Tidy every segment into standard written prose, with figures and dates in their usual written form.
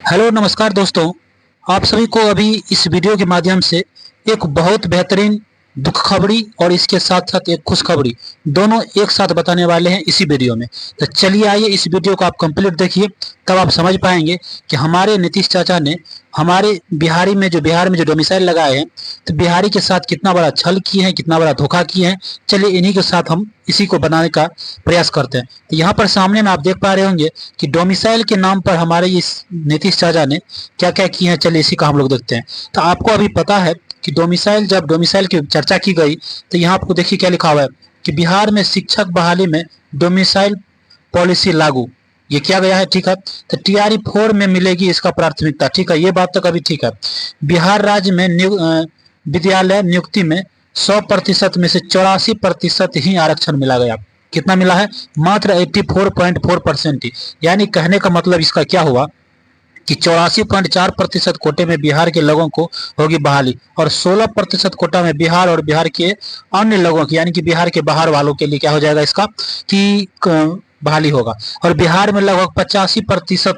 Hello नमस्कार दोस्तों। आप सभी को अभी इस वीडियो के माध्यम से एक बहुत बेहतरीन दुख खबरी और इसके साथ साथ एक खुशखबरी दोनों एक साथ बताने वाले हैं इसी वीडियो में। तो चलिए आइए इस वीडियो को आप कंप्लीट देखिए, तब आप समझ पाएंगे कि हमारे नीतीश चाचा ने हमारे बिहार में जो डोमिसाइल लगाए हैं, तो बिहारी के साथ कितना बड़ा छल किए हैं, कितना बड़ा धोखा किए हैं। चलिए इन्हीं के साथ हम इसी को बनाने का प्रयास करते हैं। तो यहाँ पर सामने में आप देख पा रहे होंगे कि डोमिसाइल के नाम पर हमारे इस नीतीश चाचा ने क्या क्या किए हैं। चलिए इसी का हम लोग देखते हैं। तो आपको अभी पता है कि जब डोमिसाइल की चर्चा की गई, तो यहाँ आपको देखिए क्या लिखा हुआ है कि बिहार में शिक्षक बहाली में डोमिसाइल पॉलिसी लागू, ये किया गया है। ठीक है, तो टीआरई 4 में मिलेगी इसका प्राथमिकता। ठीक है, ये बात तक अभी ठीक है। बिहार राज्य में विद्यालय नियुक्ति में 100% में से 84% ही आरक्षण मिला गया। कितना मिला है? मात्र 84.4% ही। यानी कहने का मतलब इसका क्या हुआ कि 84.4% कोटे में बिहार के लोगों को होगी बहाली और 16% कोटा में बिहार और बिहार के अन्य लोगों की, यानी कि बिहार के बाहर वालों के लिए क्या हो जाएगा इसका कि बहाली होगा। और बिहार में लगभग 85%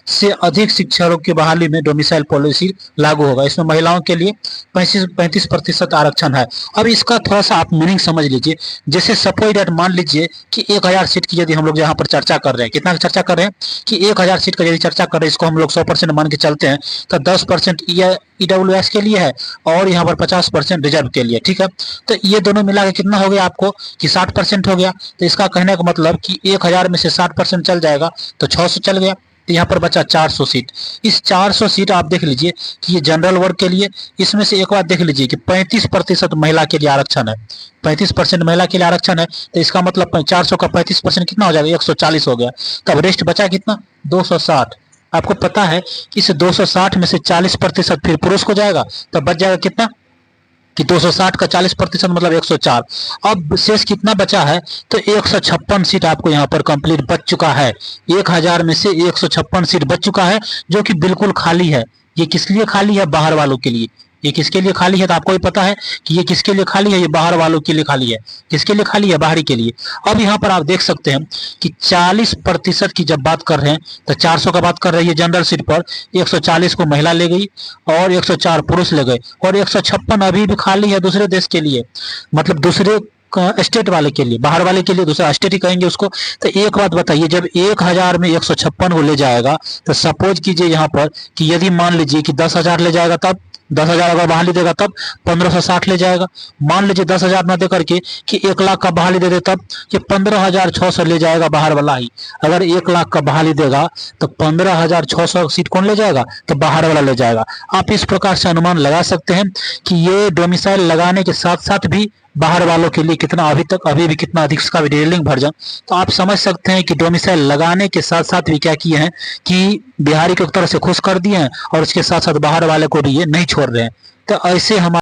से अधिक शिक्षकों की बहाली में डोमिसाइल पॉलिसी लागू होगा। इसमें महिलाओं के लिए 35% आरक्षण है। अब इसका थोड़ा सा आप मीनिंग समझ लीजिए। जैसे सपोज दैट मान लीजिए कि 1000 सीट की यदि हम लोग यहाँ पर चर्चा कर रहे हैं, कितना चर्चा कर रहे हैं कि 1000 सीट का यदि चर्चा कर रहे हैं, इसको हम लोग 100% मान के चलते हैं, तो 10% ईडब्ल्यूएस के लिए है और यहाँ पर 50% रिजर्व के लिए। ठीक है, तो ये दोनों मिला के कितना हो गया आपको कि 60% हो गया। तो इसका कहने का मतलब कि 1000 में से 60% चल जाएगा तो 600 चल गया। तो यहाँ पर बचा 400 सीट। इस 400 सीट आप देख लीजिए कि ये जनरल वर्ग के लिए। इसमें से एक बात देख लीजिए कि 35% महिला के लिए आरक्षण है। 35% महिला के लिए आरक्षण है, तो इसका मतलब 400 का 35% कितना हो जाएगा? 140 हो गया। तब रेस्ट बचा कितना? 260। आपको पता है कि इस 260 में से 40% फिर पुरुष को जाएगा, तब बच जाएगा कितना कि 260 का 40% मतलब 104। अब शेष कितना बचा है? तो 156 सीट आपको यहाँ पर कंप्लीट बच चुका है। 1000 में से 156 सीट बच चुका है, जो कि बिल्कुल खाली है। ये किस लिए खाली है? बाहर वालों के लिए। ये किसके लिए खाली है? तो आपको भी पता है कि ये किसके लिए खाली है? ये बाहर वालों के लिए खाली है। किसके लिए खाली है? बाहरी के लिए। अब यहाँ पर आप देख सकते हैं कि 40% की जब बात कर रहे हैं, तो 400 का बात कर रही है जनरल सीट पर, 140 को महिला ले गई और 104 पुरुष ले गए और 156 अभी भी खाली है दूसरे देश के लिए, मतलब दूसरे स्टेट वाले के लिए, बाहर वाले के लिए, दूसरा स्टेट ही कहेंगे उसको। तो एक बात बताइए, जब 1000 में 156 को ले जाएगा, तो सपोज कीजिए यहाँ पर कि यदि मान लीजिए कि 10,000 ले जाएगा, तब 10,000 अगर बहाली देगा तब 1560 ले जाएगा। मान लीजिए 10,000 ना दे करके कि 1 लाख का बहाली दे दे, तब ये 15,600 ले जाएगा बाहर वाला ही। अगर 1 लाख का बहाली देगा तो 15,600 सीट कौन ले जाएगा? तो बाहर वाला ले जाएगा। आप इस प्रकार से अनुमान लगा सकते हैं कि ये डोमिसाइल लगाने के साथ साथ भी बाहर वालों के लिए कितना अभी भी कितना अधिक इसका भी डिटेलिंग वर्जन। तो आप समझ सकते हैं कि डोमिसाइल लगाने के साथ साथ भी क्या किए हैं कि बिहारी को एक तरह से खुश कर दिए हैं और उसके साथ साथ बाहर वाले को भी ये नहीं छोड़ रहे हैं। तो ऐसे हमारे